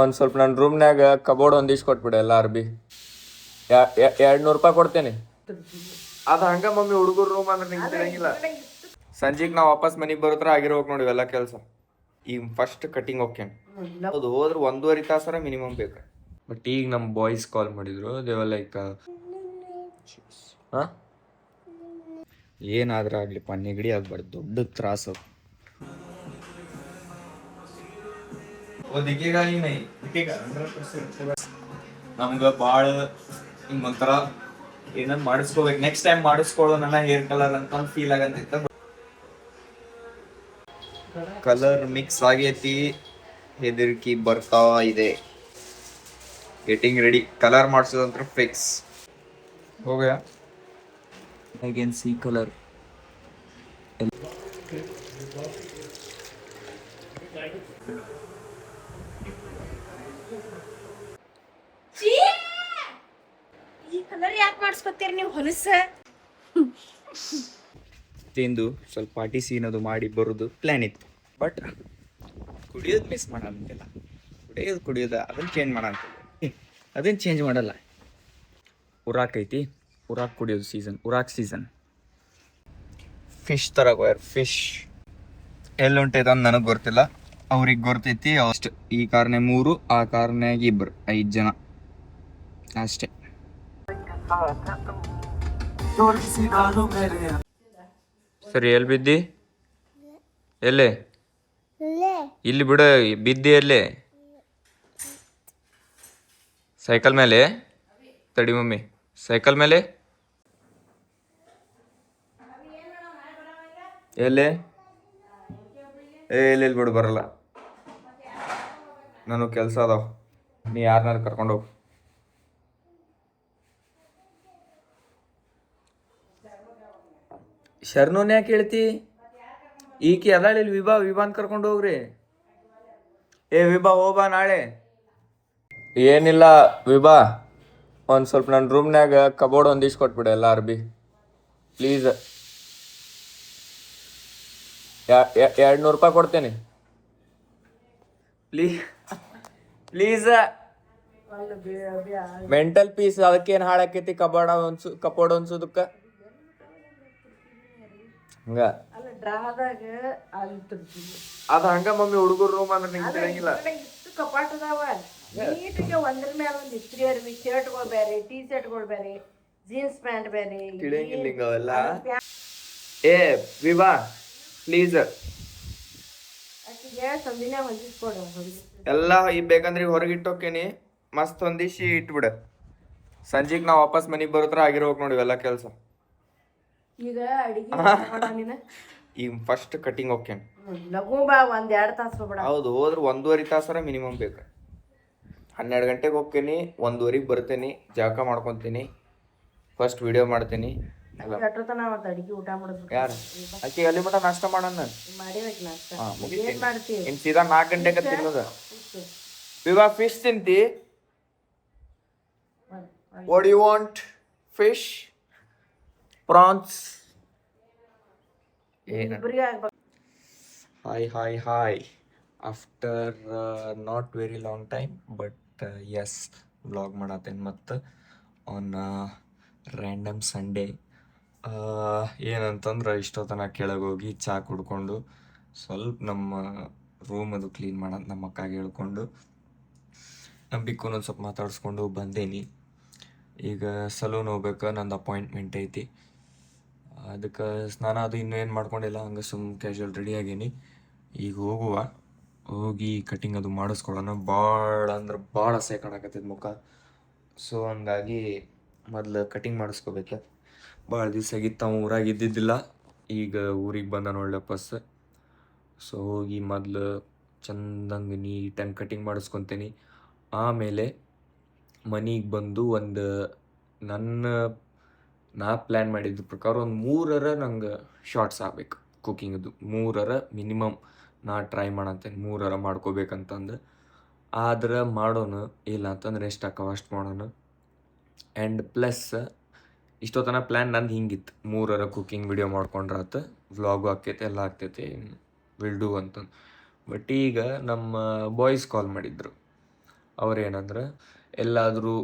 ಒಂದು ಸ್ವಲ್ಪ ನನ್ನ ರೂಮ್ನಾಗ ಕಬೋರ್ಡ್ ಒಂದಿಷ್ಟು ಕೊಟ್ಬಿಡು ಎಲ್ಲ ಅರ್ಬಿ 200 ರೂಪಾಯಿ ಕೊಡ್ತೇನೆ. ಅದು ಹಂಗ ಮಮ್ಮಿ ಹುಡುಗರು ರೂಮ್ ಅಂದ್ರೆ ನಿಂಗೆ ತಿಳಿಯಂಗಿಲ್ಲ. ಸಂಜೆಗೆ ನಾವು ವಾಪಸ್ ಮನೆಗೆ ಬರೋತ್ರ ಆಗಿರ್ಬೇಕು ನೋಡಿ ಎಲ್ಲ ಕೆಲಸ. ಈಗ ಫಸ್ಟ್ ಕಟಿಂಗ್ ಓಕೆ ಅದು ಹೋದ್ರೆ 1.5 ತಾಸರ ಮಿನಿಮಮ್ ಬೇಕು. ಬಟ್ ಈಗ ನಮ್ಮ ಬಾಯ್ಸ್ ಕಾಲ್ ಮಾಡಿದ್ರು, ದೇವ ಲೈಕ್ ಹಾಂ ಏನಾದ್ರೂ ಆಗ್ಲಿಪ್ಪ ನೆಗಡಿ ಆಗ್ಬಾರ್ದು, ದೊಡ್ಡ ತ್ರಾಸು. ನಮ್ಗೆ ಭಾಳ ಹಿಂಗೊಂಥರ ಏನನ್ನ ಮಾಡಿಸ್ಕೋಬೇಕು, ನೆಕ್ಸ್ಟ್ ಟೈಮ್ ಮಾಡಿಸ್ಕೊಳ್ಳೋ ನನ್ನ ಹೇರ್ ಕಲರ್ ಅಂತ ಫೀಲ್ ಆಗಂತಿತ್ತು. ಕಲರ್ ಮಿಕ್ಸ್ ಆಗೈತಿ, ಹೆದರಿಕೆ ಬರ್ತಾ ಇದೆ. ಗೆಟಿಂಗ್ ರೆಡಿ, ಕಲರ್ ಮಾಡಿಸೋದಂತ್ರ ಫಿಕ್ಸ್ ಹೋಗ್ಯಾ. I can see colour. ಈ ಕಲರ್ ಯಾಕೆ ಮಾಡಿಸ್ಕೊತೀರಿ ನೀವು ಹೊಲಸ? ತಿಂದು ಸ್ವಲ್ಪ ಪಾರ್ಟಿ ಸೀನ್ ಅದು ಮಾಡಿ ಬರೋದು ಪ್ಲ್ಯಾನ್ ಇತ್ತು. ಬಟ್ ಕುಡಿಯೋದು ಮಿಸ್ ಮಾಡಂತಿಲ್ಲ, ಕುಡಿಯೋದು ಅದನ್ನು ಚೇಂಜ್ ಮಾಡಂತಿಲ್ಲ, ಅದನ್ನು ಚೇಂಜ್ ಮಾಡಲ್ಲ. ಉರಾಕ್ ಐತಿ, ಉರಾಕ್ ಕುಡಿಯೋದು ಸೀಸನ್, ಉರಾಕ್ ಸೀಸನ್. ಫಿಶ್ ತರಗೋಯಾರ, ಫಿಶ್ ಎಲ್ಲಿ ಹೊಂಟೈತೆ ಅಂತ ನನಗೆ ಗೊತ್ತಿಲ್ಲ, ಅವ್ರಿಗೆ ಗೊತ್ತೈತಿ ಅಷ್ಟು. ಈ ಕಾರ್ನ್ಯಾಗ 3, ಆ ಕಾರ್ನ್ಯಾಗ 2, 5 ಜನ ಅಷ್ಟೇ. ಸರಿ, ಎಲ್ಲಿ ಬಿದ್ದಿ? ಎಲ್ಲೇ? ಇಲ್ಲಿ ಬಿಡ, ಬಿದ್ದಿ ಎಲ್ಲೇ? ಸೈಕಲ್ ಮೇಲೆ? ತಡಿ ಮಮ್ಮಿ, ಸೈಕಲ್ ಮೇಲೆ ಎಲ್ಲೇ? ಎಲ್ಲಿ ಬಿಡು, ಬರಲ್ಲ, ನನಗೆ ಕೆಲಸ ಅದಾವ, ನೀ ಯಾರನ್ನಾರು ಕರ್ಕೊಂಡೋಗು. ಶರ್ನೂನ್ ಯಾಕೆ ಹೇಳ್ತಿ? ಈಕಿ ಅದಾಳಿಲ್ ವಿಭಾನ್ ಕರ್ಕೊಂಡು ಹೋಗ್ರಿ. ವಿಭಾ ಹೋಗ್ಬಾ ನಾಳೆ. ಏನಿಲ್ಲ ವಿಭಾ, ಒಂದು ಸ್ವಲ್ಪ ನನ್ನ ರೂಮ್ನಾಗ ಕಬೋರ್ಡ್ ಒಂದಿಷ್ಟು ಕೊಟ್ಬಿಡು ಎಲ್ಲ ಅರ್ಬಿ ಪ್ಲೀಸ್. 200 ರೂಪಾಯಿ ಕೊಡ್ತೇನೆ ಪ್ಲೀಸ್. ಮೆಂಟಲ್ ಪೀಸ್ ಅದಕ್ಕೇನು ಹಾಳಾಕೈತಿ ಕಬೋರ್ಡ್ ಅನ್ಸೋದಕ್ಕೆ ಹಂಗ. ಅದು ಹಂಗ ಮಮ್ಮಿ ಹುಡುಗರು ರೂಮ್ ಅಂದ್ರೆ ನಿಂಗೆ ತಿಳಿಯಂಗಿಲ್ಲ. ಕಪಾಟ್ ಅದಾವ ನೀಟಿಗೆ, ಒಂದ್ರ ಮೇಲೆ ಒಂದು ಇಸ್ತ್ರಿ ಅರ್ಬಿ, ಶರ್ಟ್ಗಳು ಬೇರೆ, ಟೀ ಶರ್ಟ್ಗಳು ಬೇರೆ, ಜೀನ್ಸ್ ಪ್ಯಾಂಟ್ ಬೇರೆ. ತಿಳಿಯಂಗಿಲ್ಲ ಹಿಂಗ ಅವೆಲ್ಲ. ವಿಭಾ ಪ್ಲೀಸ್ ಸಂದಿನ ಹೊಂದಿಸ್ಕೊಡು. ಎಲ್ಲ ಈಗ ಬೇಕಂದ್ರೆ ಈಗ ಹೊರಗೆ ಇಟ್ಟೋಕೇನಿ, ಮಸ್ತ್ ಹೊಂದಿಸಿ ಇಟ್ಬಿಡ. ಸಂಜೆಗೆ ನಾವು ವಾಪಸ್ ಮನೆಗೆ ಬರೋತ್ರ ಆಗಿರ್ಬೇಕು ನೋಡಿ ಎಲ್ಲ ಕೆಲಸ. ಈಗ ಅಡಿಗೆ ಈಗ ಫಸ್ಟ್ ಕಟಿಂಗ್ ಓಕೆ ಲಘು ಬಾ, 1-2 ತಾಸು ಹೋಗ್ಬೇಡ. ಹೌದು, ಹೋದ್ರೆ 1.5 ತಾಸರ ಮಿನಿಮಮ್ ಬೇಕು. 12 ಗಂಟೆಗೆ ಹೋಗ್ತೀನಿ, 1:15 ಬರ್ತೇನೆ, ಜಳಕ ಮಾಡ್ಕೊತೀನಿ, ಫಸ್ಟ್ ವಿಡಿಯೋ ಮಾಡ್ತೀನಿ. ಅಡಿಗೆ ಊಟ ಮಾಡೋದು ಯಾರು ಆಕೆ ಅಲ್ಲಿ ಮಟ ನಾಷ್ಟ ಮಾಡೋಣ ಮಾಡಿಬೇಕು ನಾಷ್ಟ. ಮುಗಿತೀನಿ. ಮಾಡ್ತೀವಿ ಇನ್ನು ಸೀದಾ 4 ಗಂಟೆಗೆ ತಿನ್ನೋದು. ವಿವಾ ಫಿಶ್ ತಿಂತಿ? What you want? Fish, prawns? Hi after not very long time, but yes vlog ಮಾಡತ್ತೇನೆ ಮತ್ತು ಆನ್ ರ್ಯಾಂಡಮ್ ಸಂಡೇ. ಏನಂತಂದ್ರೆ ಇಷ್ಟೊತ್ತನ ಕೆಳಗೆ ಹೋಗಿ ಚಹಾ ಕುಡ್ಕೊಂಡು ಸ್ವಲ್ಪ ನಮ್ಮ ರೂಮ್ ಅದು ಕ್ಲೀನ್ ಮಾಡೋದು ನಮ್ಮ ಅಕ್ಕಾಗೆ ಹೇಳ್ಕೊಂಡು ನಂಬಿಕೆ ಒಂದು ಸ್ವಲ್ಪ ಮಾತಾಡಿಸ್ಕೊಂಡು ಬಂದೇನಿ. ಈಗ ಸಲೂನ್ ಹೋಗ್ಬೇಕು, ನಂದು ಅಪಾಯಿಂಟ್ಮೆಂಟ್ ಐತಿ. ಅದಕ್ಕೆ ಸ್ನಾನ ಅದು ಇನ್ನೂ ಏನು ಮಾಡ್ಕೊಂಡಿಲ್ಲ, ಹಂಗೆ ಕ್ಯಾಶುವಲ್ ರೆಡಿ ಆಗೀನಿ. ಈಗ ಹೋಗಿ ಕಟಿಂಗ್ ಅದು ಮಾಡಿಸ್ಕೊಳ್ಳೋಣ. ಭಾಳ ಅಂದ್ರೆ ಭಾಳ ಅಸಹ್ಯ ಕಾಣಕತ್ತೈತೆ ಮುಖ. ಸೊ ಹಂಗಾಗಿ ಮೊದಲು ಕಟಿಂಗ್ ಮಾಡಿಸ್ಕೋಬೇಕು. ಭಾಳ ದಿವಸ ಆಗಿತ್ತು, ಅವ ಊರಾಗ ಇದ್ದಿದ್ದಿಲ್ಲ, ಈಗ ಊರಿಗೆ ಬಂದ ಒಳ್ಳೆ ವಾಪಸ್. ಸೊ ಹೋಗಿ ಮೊದಲು ಚಂದಂಗೆ ನೀಟಂಗೆ ಕಟಿಂಗ್ ಮಾಡಿಸ್ಕೊತೀನಿ. ಆಮೇಲೆ ಮನೆಗೆ ಬಂದು ಒಂದು ನಾ ಪ್ಲ್ಯಾನ್ ಮಾಡಿದ ಪ್ರಕಾರ ಒಂದು 3 ನಂಗೆ ಶಾರ್ಟ್ಸ್ ಆಗಬೇಕು ಕುಕ್ಕಿಂಗದು. 3 ಮಿನಿಮಮ್ ನಾ ಟ್ರೈ ಮಾಡಂತೇನೆ, 3 ಮಾಡ್ಕೋಬೇಕಂತಂದು. ಆದ್ರೆ ಮಾಡೋಣ, ಇಲ್ಲ ಅಂತಂದ್ರೆ ಎಷ್ಟು ಹಾಕೋ ಅಷ್ಟು ಮಾಡೋಣ. ಆ್ಯಂಡ್ ಪ್ಲಸ್ ಇಷ್ಟೊತ್ತನ ಪ್ಲ್ಯಾನ್ ನಂದು ಹಿಂಗಿತ್ತು, 3 ಕುಕ್ಕಿಂಗ್ ವಿಡಿಯೋ ಮಾಡ್ಕೊಂಡ್ರಾತು, ವ್ಲಾಗು ಆಕೈತೆ, ಎಲ್ಲ ಆಗ್ತೈತಿ, ವಿಲ್ ಡೂ ಅಂತಂದು. ಬಟ್ ಈಗ ನಮ್ಮ ಬಾಯ್ಸ್ ಕಾಲ್ ಮಾಡಿದ್ರು, ಅವ್ರೇನಂದ್ರೆ ಎಲ್ಲಾದರೂ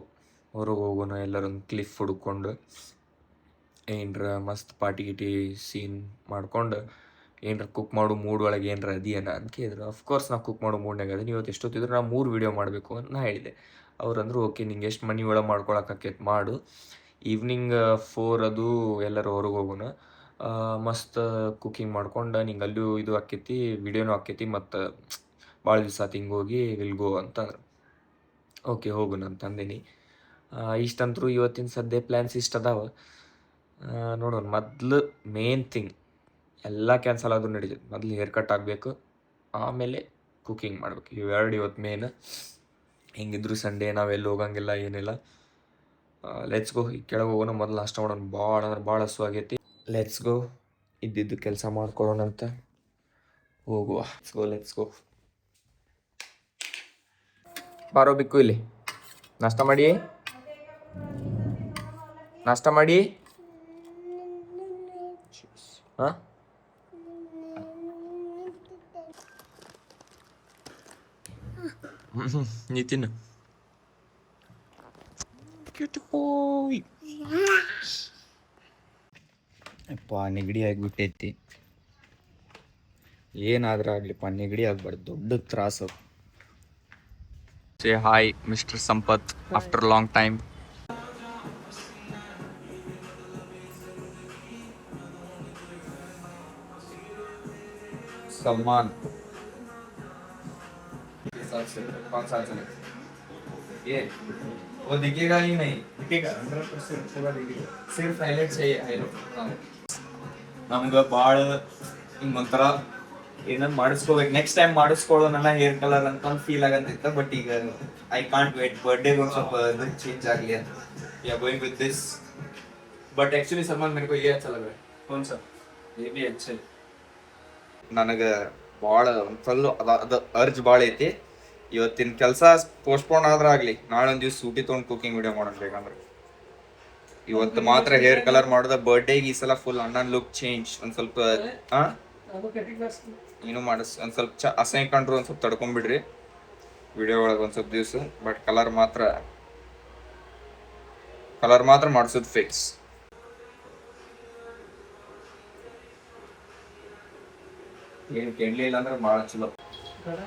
ಹೊರಗೆ ಹೋಗೋಣ, ಎಲ್ಲರೊಂದು ಕ್ಲಿಫ್ ಹುಡ್ಕೊಂಡು ಏನರ ಮಸ್ತ್ ಪಾರ್ಟಿ ಗಿಟಿ ಸೀನ್ ಮಾಡ್ಕೊಂಡು ಏನರ ಕುಕ್ ಮಾಡೋ ಮೂಡ್ ಒಳಗೆ ಏನರ ಅದೇನ ಅಂತ ಕೇಳಿದ್ರು. ಅಫ್ಕೋರ್ಸ್ ನಾವು ಕುಕ್ ಮಾಡೋ ಮೂಡ್ನಾಗ ಅದೀನಿ. ಇವತ್ತು ಎಷ್ಟೊತ್ತಿದ್ರು ನಾವು 3 ವೀಡಿಯೋ ಮಾಡಬೇಕು ಅಂತ ನಾ ಹೇಳಿದೆ. ಅವ್ರಂದ್ರು ಓಕೆ, ನಿಂಗೆ ಎಷ್ಟು ಮನೆ ಒಳಗೆ ಮಾಡ್ಕೊಳಕ್ಕಾಕೈತೆ ಮಾಡು, ಈವ್ನಿಂಗ್ 4 ಅದು ಎಲ್ಲರೂ ಹೊರಗೆ ಹೋಗೋಣ, ಮಸ್ತ್ ಕುಕ್ಕಿಂಗ್ ಮಾಡ್ಕೊಂಡು ನಿಂಗೆ ಅಲ್ಲೂ ಇದು ಆಕೈತಿ, ವಿಡಿಯೋನೂ ಆಕೈತಿ, ಮತ್ತು ಭಾಳ ದಿವಸ ಆತು ಹಿಂಗೆ ಹೋಗಿ ವಿಲ್ ಗೋ ಅಂತಂದ್ರೆ ಓಕೆ ಹೋಗೋಣ ಅಂತಂದೀನಿ. ಇಷ್ಟಂತರೂ ಇವತ್ತಿನ ಸದ್ಯ ಪ್ಲ್ಯಾನ್ಸ್ ಇಷ್ಟು ಅದಾವ. ನೋಡೋಣ. ಮೊದಲು ಮೇನ್ ಥಿಂಗ್ ಎಲ್ಲ ಕ್ಯಾನ್ಸಲ್ ಆದರೂ ನಡೀತದೆ. ಮೊದಲು ಹೇರ್ ಕಟ್ ಆಗಬೇಕು, ಆಮೇಲೆ ಕುಕ್ಕಿಂಗ್ ಮಾಡ್ಬೇಕು. ಇವೆರಡು ಇವತ್ತು ಮೇನ್. ಹಿಂಗಿದ್ರು ಸಂಡೇ ನಾವೆಲ್ಲಿ ಹೋಗಂಗಿಲ್ಲ, ಏನಿಲ್ಲ. Let's go. ಈಗ ಕೆಳಗೆ ಹೋಗೋಣ, ಮೊದಲು ನಾಷ್ಟ ಮಾಡೋಣ. ಭಾಳ ಅಂದ್ರೆ ಭಾಳ ಹಸು ಆಗೈತಿ. Let's go. ಇದ್ದಿದ್ದು ಕೆಲಸ ಮಾಡ್ಕೊಳ್ಳೋಣಂತ ಹೋಗುವ. Let's go. ಬಾರೋ ಬಿಕ್ಕು ಇಲ್ಲಿ ನಾಷ್ಟ ಮಾಡಿ, ನಾಷ್ಟ ಮಾಡಿ. ಹಾಂ, ನೀ ತಿನ್ನು. ಅಪ್ಪ ನೆಗಡಿ ಆಗಿಬಿಟ್ಟೈತಿ. ಏನಾದರೂ ಆಗಲಿಪ್ಪ, ನೆಗಡಿ ಆಗ್ಬಾರ್ದು, ದೊಡ್ಡ ತ್ರಾಸು. Say hi mister Sampath after long time. Salman कौन सा ये वो दिखेगा ही नहीं, दिखेगा 100% पूरा दिखेगा. सिर्फ हाईलाइट चाहिए. हाईलाइट ನಮ್ಗೆ ಭಾಳ ಹಿಂಗೆ ಒಂಥರ ಏನಾರು ಮಾಡಿಸ್ಕೋಬೇಕು, ನೆಕ್ಸ್ಟ್ ಟೈಮ್ ಮಾಡಿಸ್ಕೊಳ್ಳೋನಲ್ಲ ಹೇರ್ ಕಲರ್ ಅಂತ ಒಂದು ಫೀಲ್ ಆಗಂತಿತ್ತು. ಬಟ್ ಈಗ ಐ ಕಾಂಟ್ ವೇಟ್, ಬರ್ಡೇಗೆ ಒಂದು ಸ್ವಲ್ಪ ಇದು ಚೇಂಜ್ ಆಗಲಿ ಅಂತ we are going with this. But actually Salman मेरे को ये अच्छा लग रहा है. कौन सा? ये भी अच्छा है. ನನಗೆ ಭಾಳ ಒಂದು ಅದು ಅರ್ಜ್ ಭಾಳ ಐತಿ. ಇವತ್ತಿನ ಕೆಲಸ ಪೋಸ್ಟ್ಪೋನ್ ಆದ್ರೆ ಆಗಲಿ, ನಾಳೆ ಒಂದು ದಿವ್ಸ ಸೂಟಿ ತೊಗೊಂಡು ಕುಕಿಂಗ್ ವಿಡಿಯೋ ಮಾಡೋಣ ಬೇಕಂದ್ರೆ. ಇವತ್ತು ಮಾತ್ರ ಹೇರ್ ಕಲರ್ ಮಾಡೋದ. ಬರ್ಡೇಗೆ ಈ ಸಲ ಫುಲ್ ಅಣ್ಣನ ಲುಕ್ ಚೇಂಜ್. ಒಂದು ಸ್ವಲ್ಪ ನೀನು ಮಾಡಿಸ್, ಒಂದು ಸ್ವಲ್ಪ ಅಸಹ್ಯ ಕಂಡ್ರು ಒಂದು ಸ್ವಲ್ಪ ತಡ್ಕೊಂಬಿಡ್ರಿ ವಿಡಿಯೋ ಒಳಗೆ ಒಂದು ಸ್ವಲ್ಪ ದಿವ್ಸ. ಬಟ್ ಕಲರ್ ಮಾತ್ರ ಮಾಡಿಸೋದು ಫಿಕ್ಸ್. ಏನು ಕೆಡ್ಲಿಲ್ಲ ಅಂದ್ರೆ ಭಾಳ ಚಲೋ.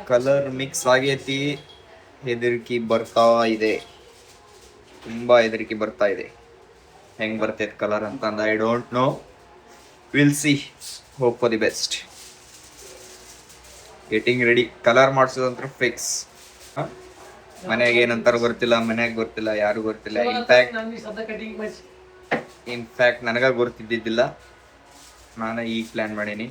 ಕಲರ್ ಮಿಕ್ಸ್ ಆಗೈತಿ. ಹೆದರಿಕೆ ಬರ್ತಾ ಇದೆ, ತುಂಬಾ ಹೆದರಿಕೆ ಬರ್ತಾ ಇದೆ. ಹೆಂಗ್ ಬರ್ತೈತೆ ಕಲರ್ ಅಂತಂದು I don't know. Will see. Hope for the best. Getting ready. Colour ಮಾಡಿಸೋದಂತ್ರ ಫಿಕ್ಸ್. ಮನ್ಯಾಗ ಏನಂತಾರ ಗೊತ್ತಿಲ್ಲ, ಮನ್ಯಾಗ ಗೊತ್ತಿಲ್ಲ, ಯಾರು ಗೊತ್ತಿಲ್ಲ. ಇನ್ಫ್ಯಾಕ್ಟ್ ನನಗ ಗೊತ್ತಿದ್ದಿದ್ದಿಲ್ಲ. ನಾನು ಈಗ ಪ್ಲಾನ್ ಮಾಡೀನಿ.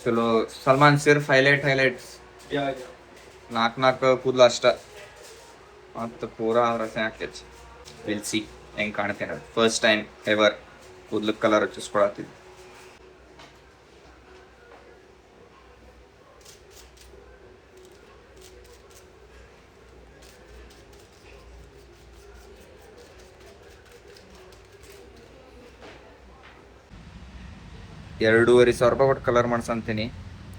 ಚಲೋ. ಸಲ್ಮಾನ್ ಸಿರ್ಫ್ ಹೈಲೈಟ್ಸ್ 4 ಕೂದಲು ಅಷ್ಟ, ಮತ್ತು ಪೂರಾ ರಸ ಹಾಕೈತಿ. ವಿಲ್ ಸಿ ಹೆಂಗೆ ಕಾಣ್ತೇನೆ. ಫಸ್ಟ್ ಟೈಮ್ ಎವರ್ ಕೂದಲು ಕಲರ್ ಹಚ್ಚಿಸ್ಕೊಳತ್ತಿದ್ವಿ. $2,500 ಕೊಟ್ಟು ಕಲರ್ ಮಾಡ್ಸಂತೀನಿ.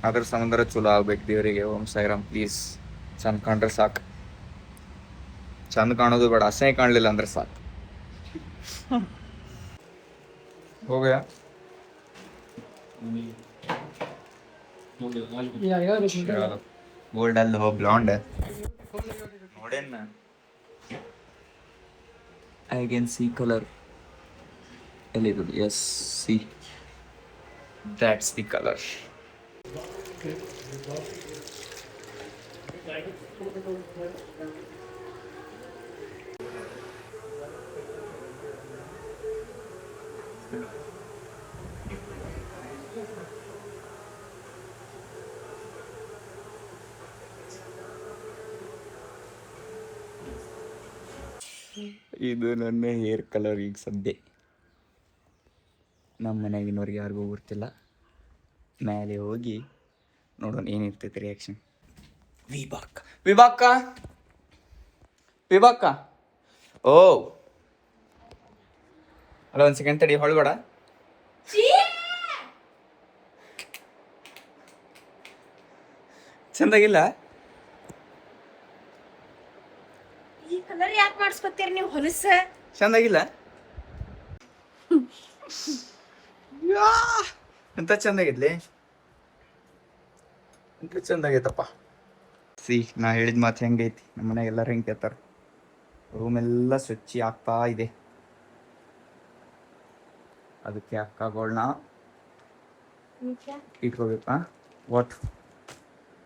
ಅದ್ರ ಸಂಬಂಧ ಚಲೋ ಆಗ್ಬೇಕು ದೇವರಿಗೆ. ಓಂ ಸಾಯಿರಾಮ್. ಪ್ಲೀಸ್ ಚಂದ ಕಾಣ್ರೆ ಸಾಕು. ಚಂದ ಕಾಣೋದು ಬೇಡ, ಅಸಹ್ಯ ಕಾಣಲಿಲ್ಲ ಅಂದ್ರೆ ಸಾಕು. ಹೋಗ್ಯಾ ಗೋಲ್ಡ್ ಅಲ್ಲ ಹೋ ಬ್ಲಾಂಡ್ ನೋಡೇನ. ಐ ಕ್ಯಾನ್ ಸಿ ಕಲರ್ ಎಲ್ಲಿದು. Yes, see, that's the color. ಇದು ನನ್ನ ಹೇರ್ ಕಲರ್ ಈಗ ಸದ್ಯ. ನಮ್ಮ ಮನೆಯಾಗಿನವ್ರಿಗೆ ಯಾರಿಗೂ ಗೊತ್ತಿಲ್ಲ. ಮೇಲೆ ಹೋಗಿ ನೋಡೋಣ ಏನಿರ್ತೈತೆ ರಿಯಾಕ್ಷನ್. ವಿಭಾಕ್ಕ ಓ ಅಲ್ಲ, ಒಂದು ಸೆಕೆಂಡ್ ತಡಿ, ಹೊಳ್ಬೇಡ. ಚಂದಾಗಿಲ್ಲ. ಕಲರ್ ಯಾಕೆ ಮಾಡಿಸ್ಕೊತೀರಿ ನೀವು ಹೊಲಸ? ಚಂದಾಗಿಲ್ಲ ಎಂತ ಚಂದಾಗಿದ್ಲಿ ಎಂತ ಚಂದಾಗೈತಪ್ಪ. ನಾ ಹೇಳಿದ ಮಾತು ಹೆಂಗೈತಿ, ನಮ್ಮ ಮನೆಗೆ ಎಲ್ಲರೂ ಹೆಂಗೆ ಕೇಳ್ತಾರೆ. ರೂಮ್ ಎಲ್ಲ ಸ್ವಚ್ಛ ಆಗ್ತಾ ಇದೆ. ಅದಕ್ಕೆ ಅಕ್ಕಗಳನ್ನ ಇಟ್ಕೋಬೇಕಾ? What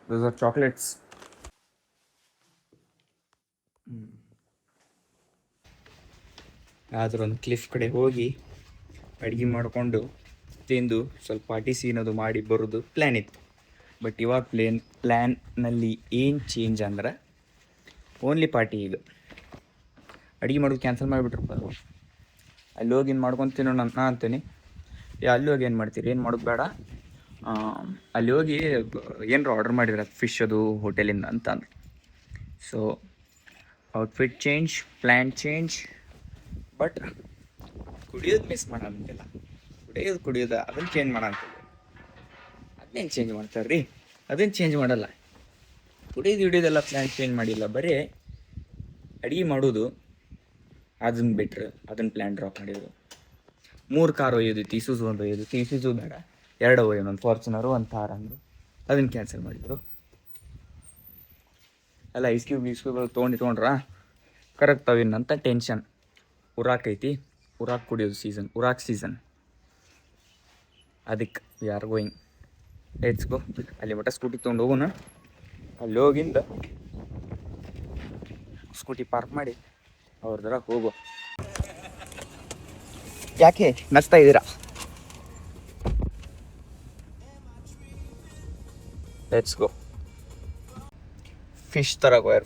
those are chocolates. ಆದ್ರೂ ಒಂದು ಕ್ಲಿಫ್ ಕಡೆ ಹೋಗಿ ಅಡುಗೆ ಮಾಡಿಕೊಂಡು ತಿಂದು ಸ್ವಲ್ಪ ಪಾರ್ಟಿ ಸೀನದು ಮಾಡಿ ಬರೋದು ಪ್ಲ್ಯಾನ್ ಇತ್ತು. ಬಟ್ ಇವಾಗ ಪ್ಲ್ಯಾನ್ನಲ್ಲಿ ಏನು ಚೇಂಜ್ ಅಂದ್ರೆ ಓನ್ಲಿ ಪಾರ್ಟಿ. ಈಗ ಅಡುಗೆ ಮಾಡೋದು ಕ್ಯಾನ್ಸಲ್ ಮಾಡಿಬಿಟ್ರಪ್ಪ. ಅಲ್ಲಿ ಹೋಗಿ ಏನು ಮಾಡ್ಕೊಂಡು ತಿನ್ನೋಣ ನಾ ಅಂತೀನಿ. ಅಲ್ಲಿ ಹೋಗಿ ಏನು ಮಾಡ್ತೀರಿ, ಏನು ಮಾಡೋದು ಬೇಡ, ಅಲ್ಲಿ ಹೋಗಿ ಏನರ ಆರ್ಡ್ರ್ ಮಾಡಿದ್ರೆ ಫಿಶ್ ಅದು ಹೋಟೆಲಿಂದ ಅಂತ ಅಂದ್ರು. So outfit change, plan change, but ಕುಡಿಯೋದು ಮಿಸ್ ಮಾಡೋಂತಿಲ್ಲ. ಕುಡಿಯೋದು ಅದನ್ನು ಚೇಂಜ್ ಮಾಡೋಂತಿಲ್ಲ. ಅದನ್ನೇನು ಚೇಂಜ್ ಮಾಡ್ತಾರೆ ರೀ, ಅದನ್ನು ಚೇಂಜ್ ಮಾಡಲ್ಲ. ಕುಡಿಯೋದೆಲ್ಲ ಪ್ಲ್ಯಾನ್ ಚೇಂಜ್ ಮಾಡಿಲ್ಲ, ಬರೀ ಅಡುಗೆ ಮಾಡೋದು ಅದನ್ನು ಬಿಟ್ರೆ ಅದನ್ನು ಪ್ಲ್ಯಾನ್ ಡ್ರಾಪ್ ಮಾಡಿದ್ರು. 3 ಕಾರ್ ಒಯ್ಯೋದಿತ್ತು, ಇಸೂಸು ಒಂದು ಒಯ್ಯೋದಿತ್ತು, ಇಸೂಸು ಬೇಡ 2 ಒಯ್ಯೋದು, ಒಂದು ಫಾರ್ಚುನರು ಒಂದು ಥಾರ್ ಅಂದರು. ಅದನ್ನು ಕ್ಯಾನ್ಸಲ್ ಮಾಡಿದರು. ಎಲ್ಲ ಐಸ್ ಕ್ಯೂಬ್ ತೊಗೊಂಡ್ರಾ ಕರೆಕ್ಟ್ ಅವಿನ್ನಂತ ಟೆನ್ಷನ್. ಉರಾಕ್ ಕುಡಿಯೋದು ಸೀಸನ್. ಅದಕ್ಕೆ we are going, let's go. ಅಲ್ಲಿ ಮಟ್ಟ ಸ್ಕೂಟಿ ತೊಗೊಂಡು ಹೋಗೋಣ. ಅಲ್ಲಿ ಹೋಗಿಂದ ಸ್ಕೂಟಿ ಪಾರ್ಕ್ ಮಾಡಿ ಅವ್ರದ್ರ ಹೋಗೋ. ಯಾಕೆ ನಚ್ತಾ ಇದ್ದೀರಾ? Let's go. ಫಿಶ್ ತರಗೋಯಾರ.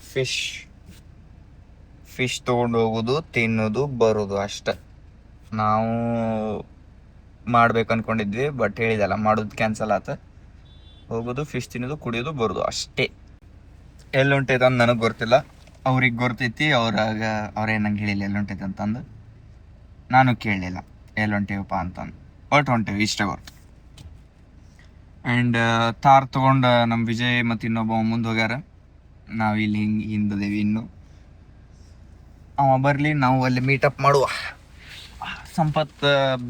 ಫಿಶ್ ತೊಗೊಂಡು ಹೋಗೋದು, ತಿನ್ನೋದು, ಬರೋದು ಅಷ್ಟೆ. ನಾವು ಮಾಡ್ಬೇಕು ಅಂದ್ಕೊಂಡಿದ್ವಿ, ಬಟ್ ಹೇಳಿದಲ್ಲ ಮಾಡೋದು ಕ್ಯಾನ್ಸಲ್ ಆತ. ಹೋಗೋದು, ಫಿಶ್ ತಿನ್ನೋದು, ಕುಡಿಯೋದು, ಬರೋದು ಅಷ್ಟೇ. ಎಲ್ಲಿ ಹೊಂಟೈತೆ ಅಂತ ನನಗೆ ಗೊತ್ತಿಲ್ಲ, ಅವ್ರಿಗೆ ಗೊತ್ತೈತಿ. ಅವ್ರೇನು ನಂಗೆ ಹೇಳಿಲ್ಲ ಎಲ್ಲಿ ಹೊಂಟೈತೆ ಅಂತಂದು. ನಾನು ಕೇಳಲಿಲ್ಲ ಎಲ್ಲಿ ಹೊಂಟೇವಪ್ಪ ಅಂತಂದು. ಹೊಂಟೇವಿ ಇಷ್ಟೇ ಗೊತ್ತು. ಆ್ಯಂಡ್ ಥಾರ್ ತೊಗೊಂಡು ನಮ್ಮ ವಿಜಯ್ ಮತ್ತು ಇನ್ನೊಬ್ಬ ಮುಂದೆ ಹೋಗ್ಯಾರ. ನಾವು ಇಲ್ಲಿ ಹಿಂದದೇವಿ. ಇನ್ನು ಅವ ಬರಲಿ, ನಾವು ಅಲ್ಲಿ ಮೀಟಪ್ ಮಾಡುವ. Sampath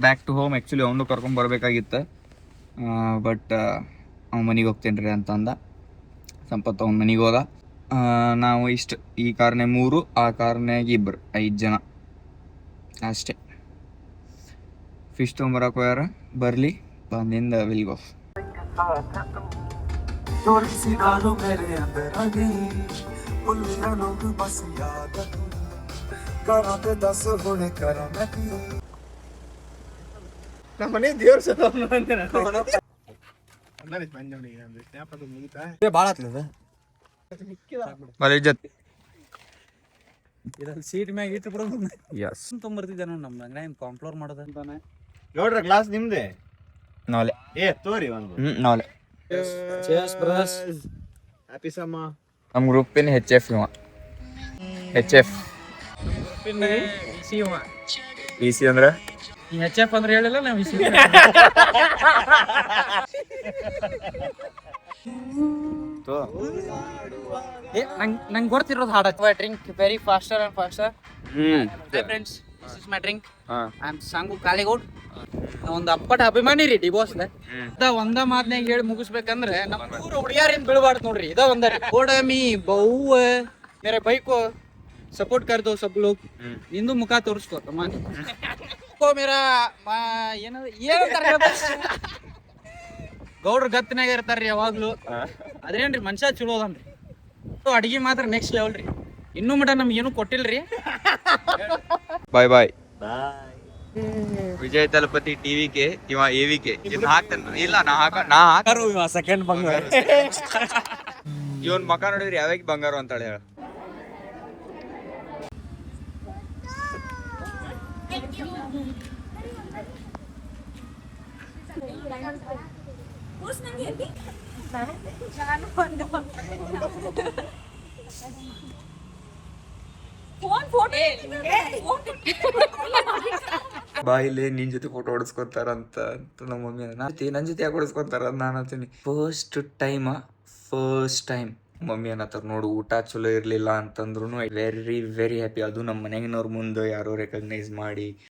back to home. Actually ಅವನು ಕರ್ಕೊಂಬರ್ಬೇಕಾಗಿತ್ತು, ಬಟ್ ಅವ್ನ ಮನೆಗೆ ಹೋಗ್ತೇನೆ ರೀ ಅಂತಂದ. ಸಂಪತ್ ಅವ್ನ ಮನೆಗೆ ಹೋದ. ನಾವು ಇಷ್ಟು, ಈ ಕಾರ್ನೇ 3, ಆ ಕಾರ್ನಾಗ 2, 5 ಜನ ಅಷ್ಟೇ. ಫಿಶ್ ತೊಗೊಂಬರಕ್ಕೆ ಹೋಗ್ಯಾರ. ಬರಲಿ, ಬಂದಿಂದ ವಿಲ್ ಗೋ. ನಮ್ಮ ಮನೆ ದೇವ್ರ ಭಾಳ ಇದ್ರಲ್ಲಿ ಸೀಟ್ ಮ್ಯಾಗ ಇಟ್ಟು ಬಿಡೋದು. ಯಸ್ ತೊಂಬರ್ತಿದ್ದೆ ನೋಡಿ ನಮ್ಮ ಅಂಗಡಿ ಕಾಂಪ್ಲೋರ್ ಮಾಡೋದಂತಾನೆ. ನೋಡ್ರ ಗ್ಲಾಸ್ ನಿಮ್ದೆ. ನಾಳೆ ತೋರಿ ಒಂದು. ನಾಳೆ ಚೇರ್ಸ್ ಬ್ರದರ್ಸ್. ಹ್ಯಾಪಿ ಸಮ್ಮ. ನಮ್ಮ ಗ್ರೂಪಿನ HF ಇವ. HF EC ಅಂದ್ರೆ HF ಅಂದ್ರೆ ಹೇಳಿಲ್ಲ ನಾವು ನಂಗೆ ಗೊತ್ತಿರೋದು ಹಾಡ. Drink very faster and faster. Hi friends, this is my drink. I am Sangu Kaligoud. ಒಂದು ಅಪ್ಪಟ ಅಭಿಮಾನಿ ರೀ ಡಿಬೋಸ್. ಒಂದ ಮಾತನಾಗ ಹೇಳಿ ಮುಗಿಸ್ಬೇಕಂದ್ರೆ ನಮ್ಮ ಊರು ಹುಡುಗಿಯರಿಂದ ಬೀಳಬಾರ್ದು ನೋಡ್ರಿ. ಇದ ಒಂದ ಓಡಮಿ ಬೌವ ಮೇರೆ ಬೈಕೋ ಸಪೋರ್ಟ್ ಕರ್ ದೋ ಸಬ್ ಲೋಗ್. ನಿಂದು ಮುಖ ತೋರಿಸ್ಕೋ ಮೇರಾ ಏನಂತಾರ ಗೌಡ್ರ ಗತ್ತಿನಾಗ ಇರ್ತಾರ್ರಿ ಯಾವಾಗ್ಲೂ. ಅದೇನ್ರಿ ಮನುಷ್ಯ ಚಲೋ ಅದನ್ರಿ. ಅಡಿಗೆ ಮಾತ್ರ ನೆಕ್ಸ್ಟ್ ಲೆವೆಲ್ ರೀ. ಇನ್ನೂ ಮಟ ನಮ್ಗೆ ಏನು ಕೊಟ್ಟಿಲ್ರಿ. ಬಾಯ್ ವಿಜಯ್ ತಲಪತಿ ಟಿವಿಗೆ ಇವ AVK ಹಾಕ್ತಾನ. ಇಲ್ಲ ನಾ ಸೆಕೆಂಡ್ ಬಂಗಾರ. ಇವನ್ ಮಕ ನೋಡಿದ್ರಿ ಯಾವಾಗ ಬಂಗಾರ ಅಂತಾಳೆ ಹೇಳ. ಬಾ ಇಲ್ಲಿ ನಿನ್ ಜೊತೆ ಫೋಟೋ ಹೊಡಿಸ್ಕೊತಾರಂತ ನಮ್ಮ ಮಮ್ಮಿ. ನನ್ನ ಜೊತೆ ಯಾಕೆ ಹೊಡಿಸ್ಕೊತಾರ ನಾನು ಅಂತೀನಿ. ಫಸ್ಟ್ ಟೈಮ್ ಮಮ್ಮಿ ಅನ್ನತ್ತಾರ ನೋಡು ಊಟ ಚಲೋ ಇರಲಿಲ್ಲ ಅಂತಂದ್ರು ವೆರಿ ವೆರಿ ಹ್ಯಾಪಿ. ಅದು ನಮ್ಮ ಮನೆಗಿನವ್ರ ಮುಂದೆ ಯಾರೋ ರೆಕಗ್ನೈಸ್ ಮಾಡಿ